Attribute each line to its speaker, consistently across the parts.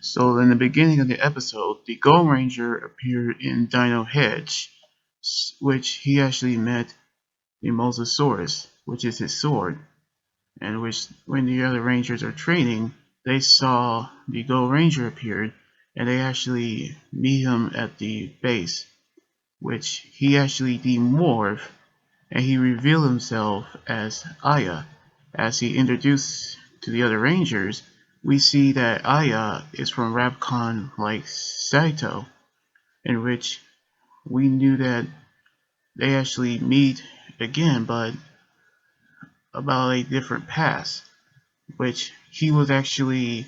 Speaker 1: So in the beginning of the episode, the Gold Ranger appeared in Dino Hedge, which he actually met the Mosasaurus, which is his sword, and which when the other Rangers are training, they saw the Gold Ranger appeared, and they actually meet him at the base, which he actually demorphed, and he revealed himself as Aya. As he introduced to the other Rangers, we see that Aya is from Rapcon like Saito, in which we knew that they actually meet again, but about a different past, which he was actually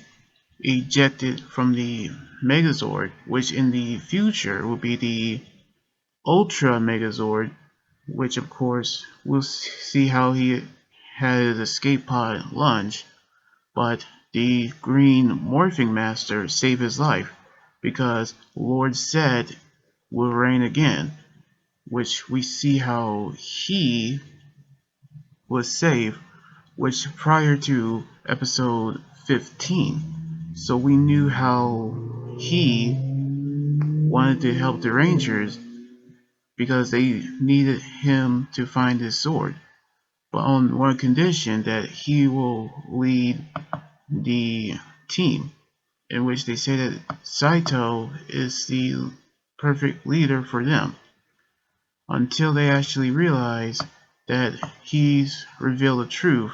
Speaker 1: ejected from the Megazord, which in the future will be the Ultra Megazord, which of course we'll see how he had his escape pod lunge, but the Green Morphing Master saved his life because Lord Zed will reign again, which we see how he was saved, which prior to episode 15. So we knew how he wanted to help the Rangers because they needed him to find his sword, but on one condition that he will lead the team, in which they say that Saito is the perfect leader for them, until they actually realize that he's revealed the truth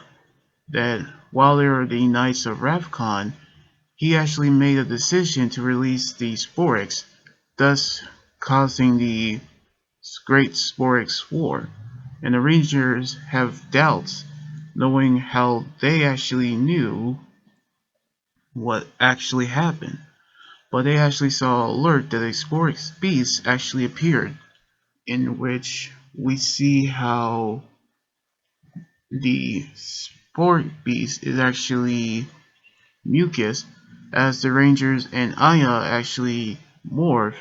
Speaker 1: that while they are the Knights of Ravcon, he actually made a decision to release the Sporix, thus causing the Great Sporix War. And the Rangers have doubts, knowing how they actually knew what actually happened. But they actually saw an alert that a Sporix beast actually appeared, in which we see how the Sport Beast is actually Mucus. As the Rangers and Aya actually morph,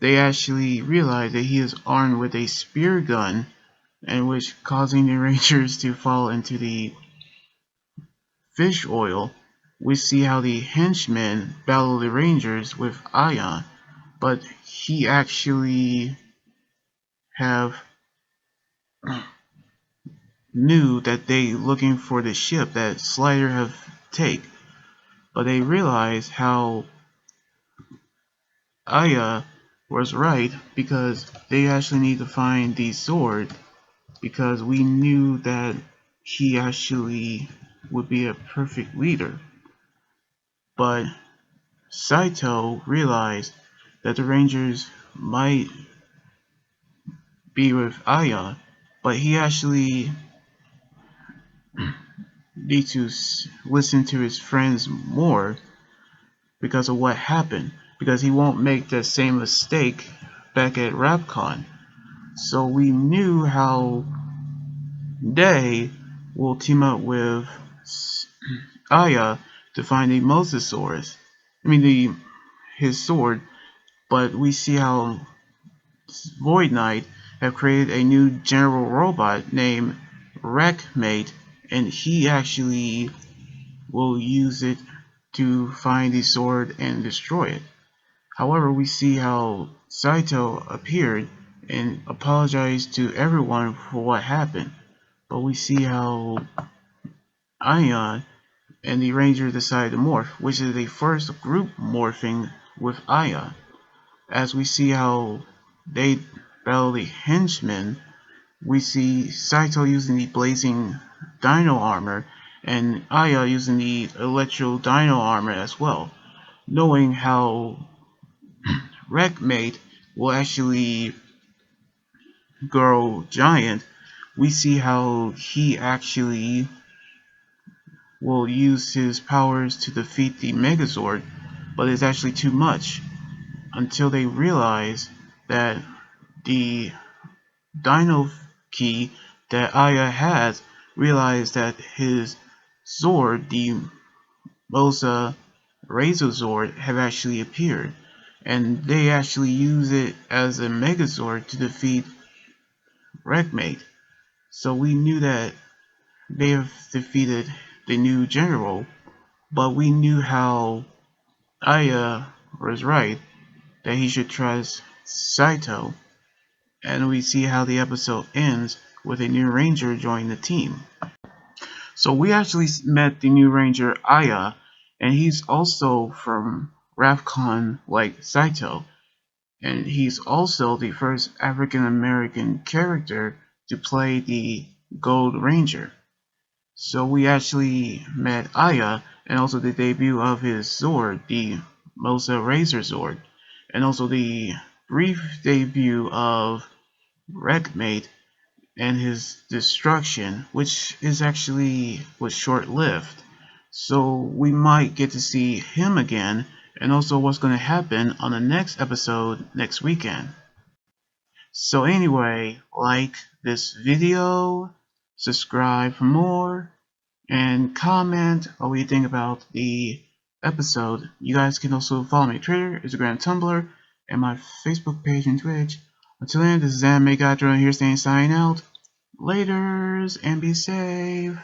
Speaker 1: they actually realize that he is armed with a spear gun, and which causing the Rangers to fall into the fish oil. We see how the henchmen battle the Rangers with Aiyon, but he actually have knew that they looking for the ship that Slider have take, but they realize how Aya was right because they actually need to find the sword, because we knew that he actually would be a perfect leader. But Saito realized that the Rangers might be with Aya, but he actually needs to listen to his friends more because of what happened, because he won't make the same mistake back at Rapcon. So we knew how they will team up with Aya to find the Mosasaurus. His sword. But we see how Void Knight have created a new general robot named Wreckmate, and he actually will use it to find the sword and destroy it. However, we see how Saito appeared and apologized to everyone for what happened. But we see how Aiyon and the Ranger decide to morph, which is the first group morphing with Aya. As we see how they battle the henchmen, we see Saito using the blazing Dino armor and Aya using the electro Dino armor as well, knowing how Wreckmate will actually grow giant. We see how he actually will use his powers to defeat the Megazord, but it's actually too much, until they realize that the Dino key that Aya has realized that his Zord, the Mosa Razor Zord, have actually appeared, and they actually use it as a Megazord to defeat Wreckmate. So we knew that they have defeated the new general, but we knew how Aya was right that he should trust Saito, and we see how the episode ends with a new ranger joining the team. So we actually met the new ranger Aya, and he's also from RAFCON like Saito, and he's also the first African American character to play the Gold Ranger. So we actually met Aya, and also the debut of his Zord, the Mosa Razor Zord, and also the brief debut of Wreckmate and his destruction, which is actually was short-lived. So we might get to see him again, and also what's going to happen on the next episode next weekend. So anyway, like this video, subscribe for more, and comment what you think about the episode. You guys can also follow me on Twitter, Instagram, Tumblr, and my Facebook page and Twitch. Until then, this is Anime Gadro here saying sign out. Laters and be safe.